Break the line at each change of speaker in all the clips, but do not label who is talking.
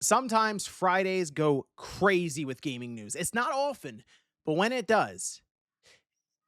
Sometimes Fridays go crazy with gaming news. It's not often, but when it does,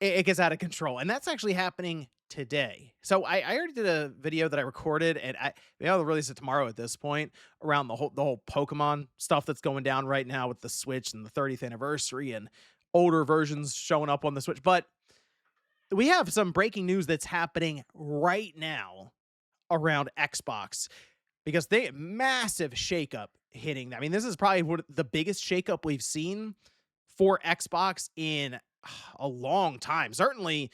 it gets out of control. And that's actually happening today. So I already did a video that I recorded, and maybe I'll release it tomorrow at this point around the whole Pokemon stuff that's going down right now with the Switch and the 30th anniversary and older versions showing up on the Switch. But we have some breaking news that's happening right now around Xbox because they massive shakeup hitting. I mean, this is probably the biggest shakeup we've seen for Xbox in a long time. Certainly,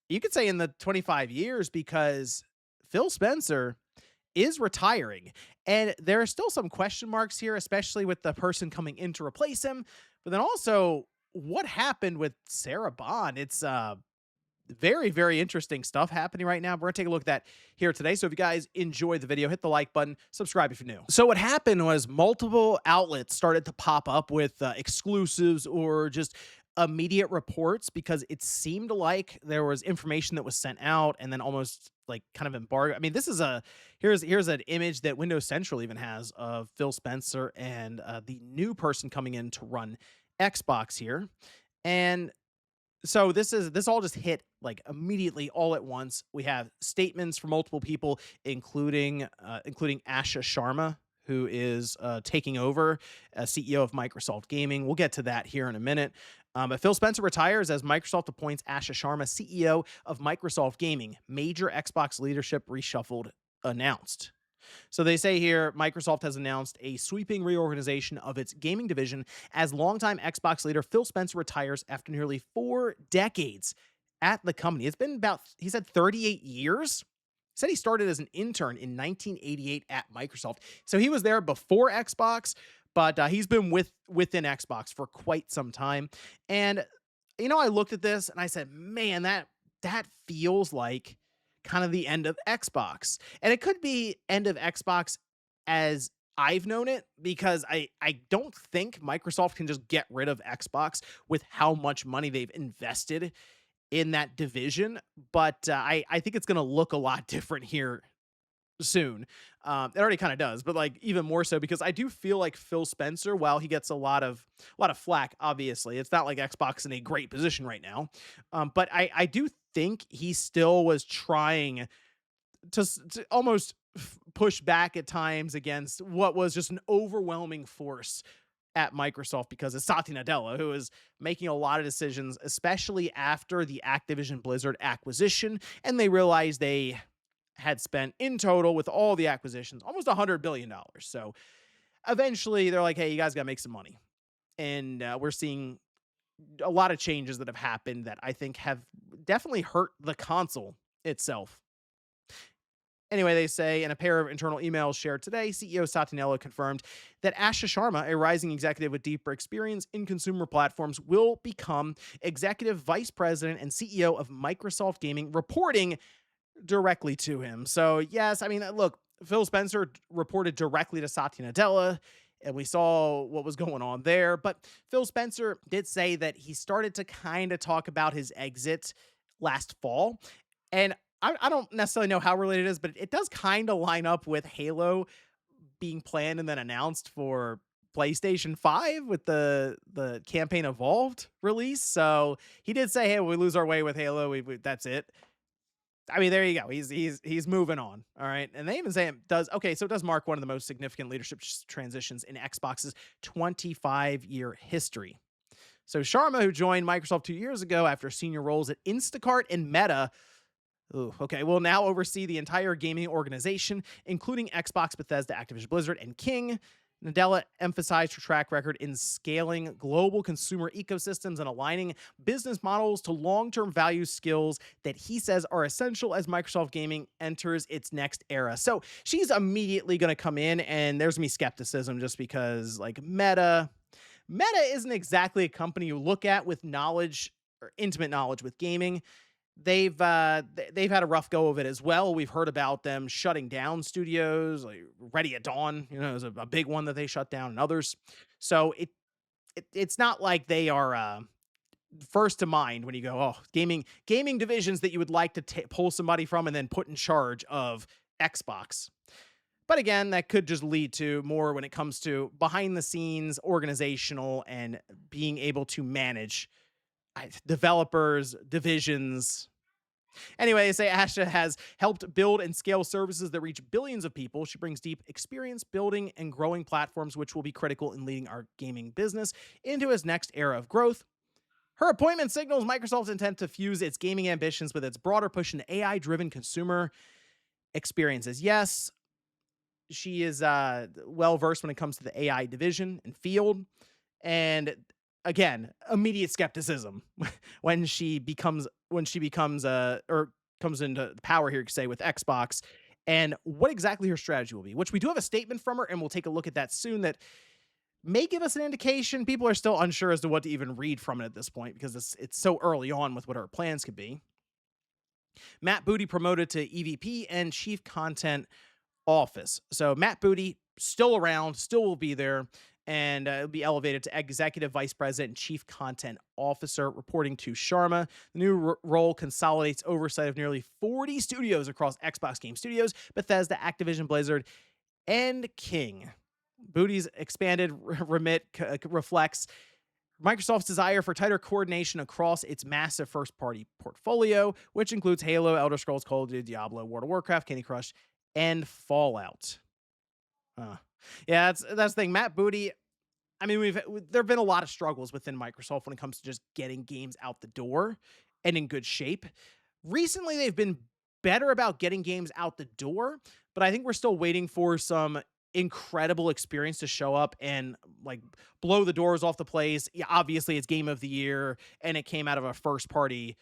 you could say in the 25 years because Phil Spencer is retiring. And there are still some question marks here, especially with the person coming in to replace him. But then also, what happened with Sarah Bond? It's very, very interesting stuff happening right now. We're going to take a look at that here today. So if you guys enjoyed the video, hit the like button, subscribe if you're new. So what happened was multiple outlets started to pop up with exclusives or just immediate reports because it seemed like there was information that was sent out and then almost like kind of embargo. I mean, this is here's an image that Windows Central even has of Phil Spencer and the new person coming in to run Xbox here. And so this all just hit like immediately all at once. We have statements from multiple people, including Asha Sharma, who is taking over as CEO of Microsoft Gaming. We'll get to that here in a minute. But Phil Spencer retires as Microsoft appoints Asha Sharma CEO of Microsoft Gaming. Major Xbox leadership reshuffled announced. So they say here Microsoft has announced a sweeping reorganization of its gaming division as longtime Xbox leader Phil Spencer retires after nearly 4 decades at the company. It's been about, he said, 38 years. He said he started as an intern in 1988 at Microsoft. So he was there before Xbox, but he's been within Xbox for quite some time. And I looked at this and I said, man, that feels like kind of the end of Xbox. And it could be end of Xbox as I've known it because I don't think Microsoft can just get rid of Xbox with how much money they've invested in that division. But I think it's going to look a lot different here soon. It already kind of does, but like even more so because I do feel like Phil Spencer, while he gets a lot of flack, obviously, it's not like Xbox in a great position right now. But I do think he still was trying to almost push back at times against what was just an overwhelming force at Microsoft because it's Satya Nadella who is making a lot of decisions, especially after the Activision Blizzard acquisition, and they realized they had spent in total with all the acquisitions almost $100 billion. So eventually they're like, hey, you guys got to make some money. And we're seeing a lot of changes that have happened that I think have definitely hurt the console itself. Anyway, they say in a pair of internal emails shared today, CEO Satya Nadella confirmed that Asha Sharma, a rising executive with deeper experience in consumer platforms, will become executive vice president and CEO of Microsoft Gaming, reporting directly to him. So, yes, I mean, look, Phil Spencer reported directly to Satya Nadella, and we saw what was going on there. But Phil Spencer did say that he started to kind of talk about his exit last fall. And I don't necessarily know how related it is, but it does kind of line up with Halo being planned and then announced for PlayStation 5 with the campaign evolved release. So he did say, hey, we lose our way with Halo. That's it. I mean, there you go. He's moving on. All right. And they even say it does. Okay. So it does mark one of the most significant leadership transitions in Xbox's 25-year history. So Sharma, who joined Microsoft 2 years ago after senior roles at Instacart and Meta, will now oversee the entire gaming organization, including Xbox, Bethesda, Activision Blizzard, and King. Nadella emphasized her track record in scaling global consumer ecosystems and aligning business models to long-term value skills that he says are essential as Microsoft Gaming enters its next era. So she's immediately going to come in, and there's me skepticism just because like Meta isn't exactly a company you look at with knowledge or intimate knowledge with gaming. They've had a rough go of it as well. We've heard about them shutting down studios, like Ready at Dawn, is a big one that they shut down, and others. So it's not like they are first to mind when you go, oh, gaming divisions that you would like to pull somebody from and then put in charge of Xbox. But again, that could just lead to more when it comes to behind the scenes, organizational, and being able to manage developers, divisions. Anyway, they say Asha has helped build and scale services that reach billions of people. She brings deep experience building and growing platforms, which will be critical in leading our gaming business into its next era of growth. Her appointment signals Microsoft's intent to fuse its gaming ambitions with its broader push into AI driven consumer experiences. Yes, she is well versed when it comes to the AI division and field. And again, immediate skepticism when she becomes or comes into power here, you could say, with Xbox, and what exactly her strategy will be. Which we do have a statement from her, and we'll take a look at that soon. That may give us an indication. People are still unsure as to what to even read from it at this point because it's so early on with what her plans could be. Matt Booty promoted to EVP and Chief Content Office. So Matt Booty still around, still will be there, and it'll be elevated to Executive Vice President and Chief Content Officer, reporting to Sharma. The new role consolidates oversight of nearly 40 studios across Xbox Game Studios, Bethesda, Activision Blizzard, and King. Booty's expanded remit reflects Microsoft's desire for tighter coordination across its massive first-party portfolio, which includes Halo, Elder Scrolls, Call of Duty, Diablo, World of Warcraft, Candy Crush, and Fallout. Yeah, that's the thing. Matt Booty. I mean, there have been a lot of struggles within Microsoft when it comes to just getting games out the door and in good shape. Recently, they've been better about getting games out the door, but I think we're still waiting for some incredible experience to show up and like blow the doors off the place. Yeah, obviously, it's Game of the Year, and it came out of a first party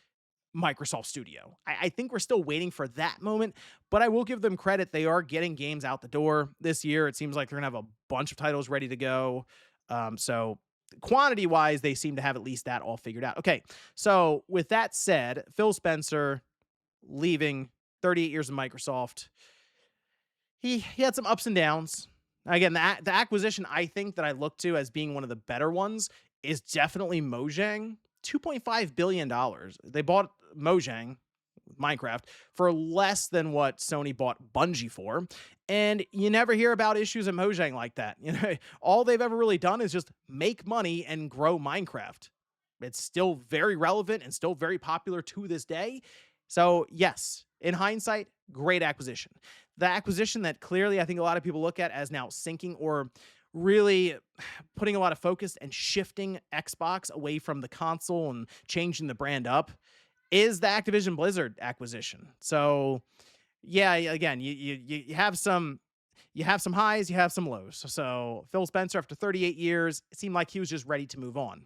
Microsoft studio. I think we're still waiting for that moment, but I will give them credit. They are getting games out the door this year. It seems like they're going to have a bunch of titles ready to go. So quantity wise, they seem to have at least that all figured out. Okay. So with that said, Phil Spencer leaving 38 years of Microsoft. He had some ups and downs. Again, the acquisition I think that I look to as being one of the better ones is definitely Mojang. $2.5 billion. They bought Mojang, Minecraft, for less than what Sony bought Bungie for. And you never hear about issues at Mojang like that. You know, all they've ever really done is just make money and grow Minecraft. It's still very relevant and still very popular to this day. So, yes, in hindsight, great acquisition. The acquisition that clearly I think a lot of people look at as now sinking or really putting a lot of focus and shifting Xbox away from the console and changing the brand up is the Activision Blizzard acquisition. So, yeah, again, you have some highs, you have some lows. So Phil Spencer, after 38 years, it seemed like he was just ready to move on.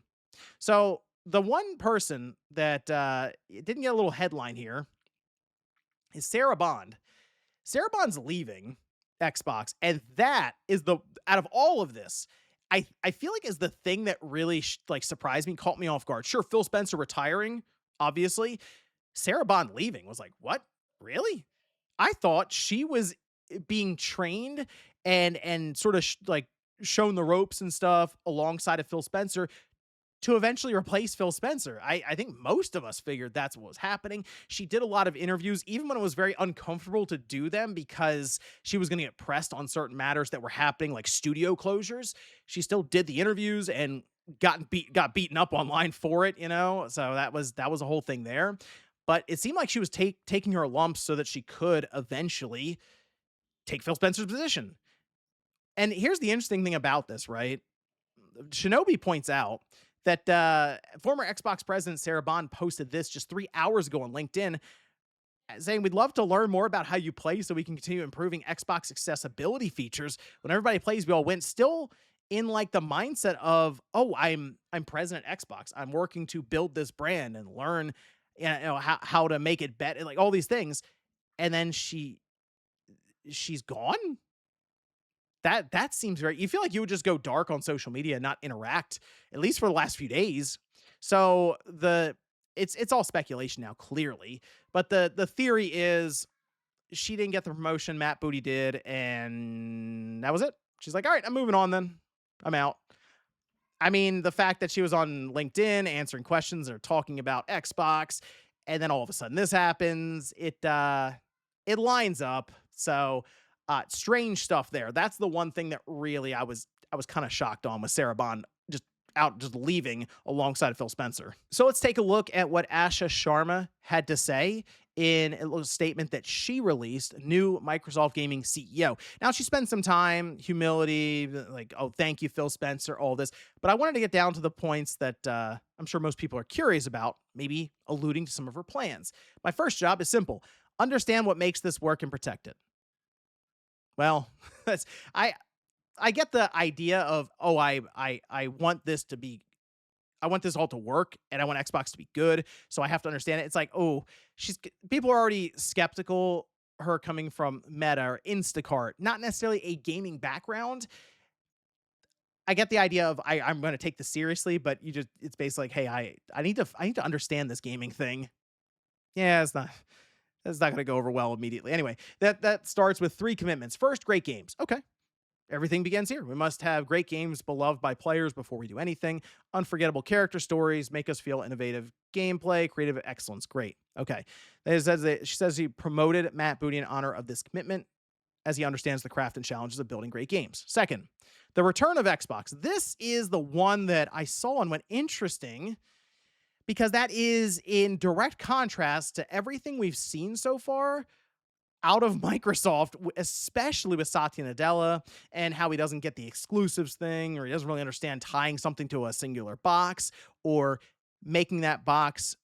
So the one person that didn't get a little headline here is Sarah Bond. Sarah Bond's leaving Xbox, and that is out of all of this, I feel like is the thing that really surprised me, caught me off guard. Sure, Phil Spencer retiring, obviously. Sarah Bond leaving was like, what? Really? I thought she was being trained and sort of shown the ropes and stuff alongside of Phil Spencer to eventually replace Phil Spencer. I think most of us figured that's what was happening. She did a lot of interviews, even when it was very uncomfortable to do them because she was going to get pressed on certain matters that were happening, like studio closures. She still did the interviews and got beaten up online for it, you know? So that was a whole thing there. But it seemed like she was taking her lumps so that she could eventually take Phil Spencer's position. And here's the interesting thing about this, right? Shinobi points out that former Xbox president Sarah Bond posted this just 3 hours ago on LinkedIn, saying, "We'd love to learn more about how you play so we can continue improving Xbox accessibility features. When everybody plays, we all win." Still in like the mindset of, oh, I'm president of Xbox. I'm working to build this brand and learn, you know, how to make it better, like all these things. And then she's gone. That seems very, you feel like you would just go dark on social media and not interact, at least for the last few days. So it's all speculation now, clearly. But the theory is she didn't get the promotion, Matt Booty did, and that was it. She's like, all right, I'm moving on then. I'm out. I mean, the fact that she was on LinkedIn answering questions or talking about Xbox, and then all of a sudden this happens, it lines up. So Strange stuff there. That's the one thing that really I was kind of shocked on with Sarah Bond just leaving alongside of Phil Spencer. So let's take a look at what Asha Sharma had to say in a little statement that she released, new Microsoft Gaming CEO. Now, she spent some time, humility, like, oh, thank you, Phil Spencer, all this. But I wanted to get down to the points that I'm sure most people are curious about, maybe alluding to some of her plans. My first job is simple: understand what makes this work and protect it. Well, that's I get the idea of, oh, I want this to be, I want this all to work and I want Xbox to be good. So I have to understand it. It's like, oh, people are already skeptical her coming from Meta or Instacart, not necessarily a gaming background. I get the idea of I'm going to take this seriously, but it's basically like, hey, I need to understand this gaming thing. Yeah, it's not going to go over well immediately. Anyway, that starts with three commitments. First, great games. Okay. Everything begins here. We must have great games beloved by players before we do anything. Unforgettable character stories make us feel innovative gameplay, creative excellence. Great. Okay. She says he promoted Matt Booty in honor of this commitment as he understands the craft and challenges of building great games. Second, the return of Xbox. This is the one that I saw and went interesting because that is in direct contrast to everything we've seen so far out of Microsoft, especially with Satya Nadella and how he doesn't get the exclusives thing, or he doesn't really understand tying something to a singular box or making that box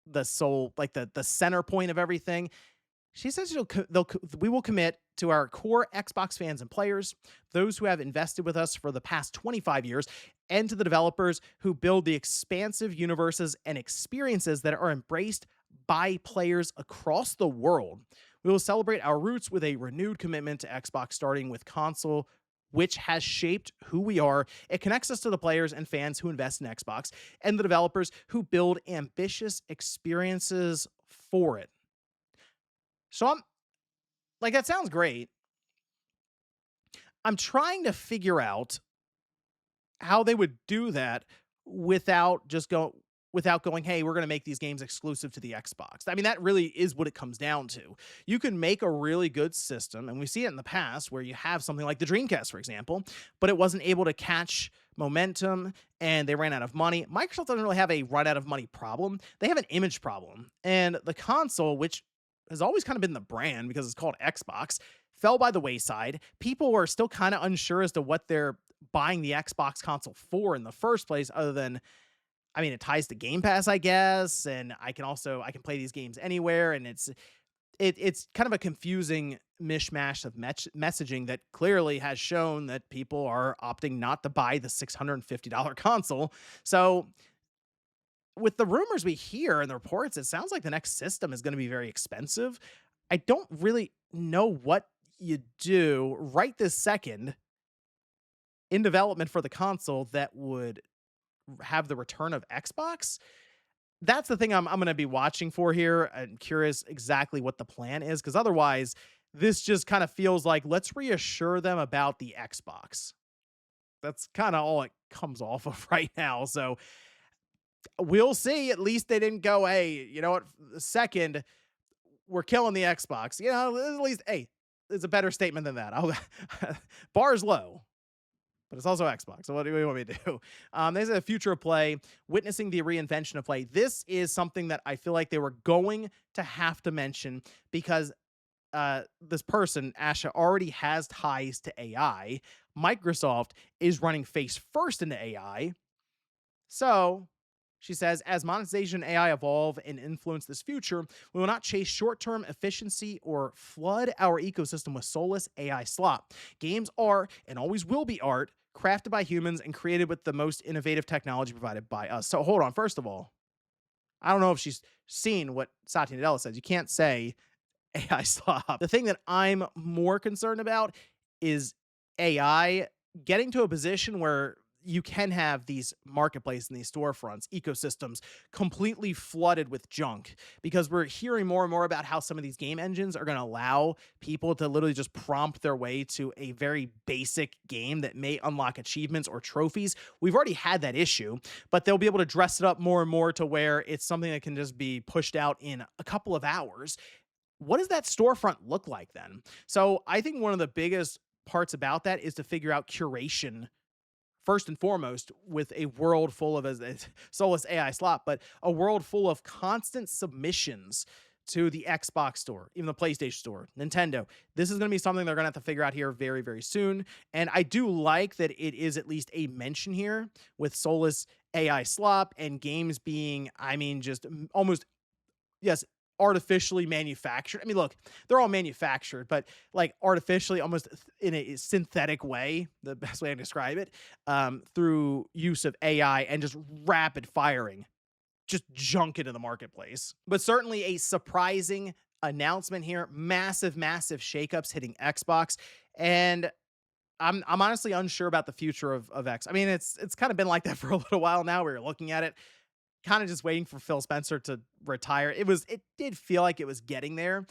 the sole, like the center point of everything. She says we will commit to our core Xbox fans and players, those who have invested with us for the past 25 years, and to the developers who build the expansive universes and experiences that are embraced by players across the world. We will celebrate our roots with a renewed commitment to Xbox, starting with console, which has shaped who we are. It connects us to the players and fans who invest in Xbox and the developers who build ambitious experiences for it. So I'm like, that sounds great. I'm trying to figure out how they would do that without without going, hey, we're going to make these games exclusive to the Xbox. I mean, that really is what it comes down to. You can make a really good system, and we see it in the past where you have something like the Dreamcast, for example, but it wasn't able to catch momentum and they ran out of money. Microsoft doesn't really have a run out of money problem. They have an image problem. And the console, which has always kind of been the brand because it's called Xbox, fell by the wayside. People were still kind of unsure as to what they're buying the Xbox console for in the first place, other than, I mean, it ties to Game Pass, I guess, and I can play these games anywhere, and it's kind of a confusing mishmash of messaging that clearly has shown that people are opting not to buy the $650 console. So with the rumors we hear and the reports, it sounds like the next system is going to be very expensive. I don't really know what you do right this second in development for the console that would have the return of Xbox. That's the thing I'm going to be watching for here. I'm curious exactly what the plan is, because otherwise, this just kind of feels like, let's reassure them about the Xbox. That's kind of all it comes off of right now. So we'll see. At least they didn't go, hey, you know what? Second, we're killing the Xbox. You know, at least, hey, it's a better statement than that. Bar's low, but it's also Xbox. So what do you want me to do? There's a future of play, witnessing the reinvention of play. This is something that I feel like they were going to have to mention because this person, Asha, already has ties to AI. Microsoft is running face first into AI. So she says, as monetization and AI evolve and influence this future, we will not chase short-term efficiency or flood our ecosystem with soulless AI slop. Games are and always will be art, crafted by humans and created with the most innovative technology provided by us. So hold on. First of all, I don't know if she's seen what Satya Nadella says. You can't say AI slop. The thing that I'm more concerned about is AI getting to a position where you can have these marketplaces and these storefronts, ecosystems completely flooded with junk, because we're hearing more and more about how some of these game engines are going to allow people to literally just prompt their way to a very basic game that may unlock achievements or trophies. We've already had that issue, but they'll be able to dress it up more and more to where it's something that can just be pushed out in a couple of hours. what does that storefront look like then? So I think one of the biggest parts about that is to figure out curation first and foremost with a world full of as soulless AI slop, but a world full of constant submissions to the Xbox store, even the PlayStation store, Nintendo. This is going to be something they're going to have to figure out here very, very soon. And I do like that it is at least a mention here with soulless AI slop and games being, I mean, just almost, yes, artificially manufactured. I mean, look, they're all manufactured, but like artificially, almost in a synthetic way, the best way to describe it, through use of AI and just rapid firing, just junk into the marketplace. But certainly a surprising announcement here. Massive, massive shakeups hitting Xbox. And I'm honestly unsure about the future of X. I mean, it's kind of been like that for a little while now. We were looking at it kind of just waiting for Phil Spencer to retire. It did feel like it was getting there.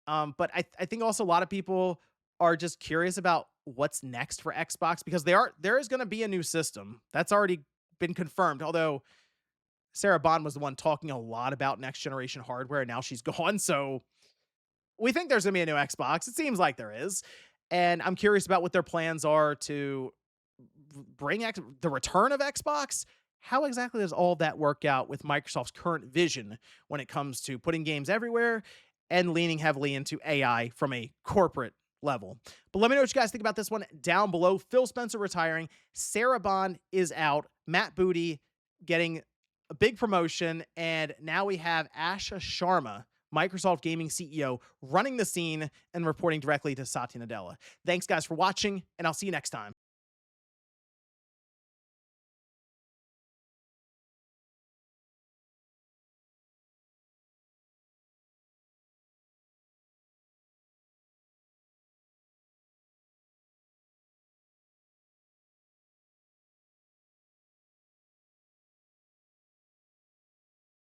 But I think also a lot of people are just curious about what's next for Xbox because there is going to be a new system that's already been confirmed. Although Sarah Bond was the one talking a lot about next generation hardware, and now she's gone. So we think there's going to be a new Xbox. It seems like there is, and I'm curious about what their plans are to bring the return of Xbox. How exactly does all that work out with Microsoft's current vision when it comes to putting games everywhere and leaning heavily into AI from a corporate level? But let me know what you guys think about this one down below. Phil Spencer retiring, Sarah Bond is out, Matt Booty getting a big promotion, and now we have Asha Sharma, Microsoft Gaming CEO, running the scene and reporting directly to Satya Nadella. Thanks, guys, for watching, and I'll see you next time.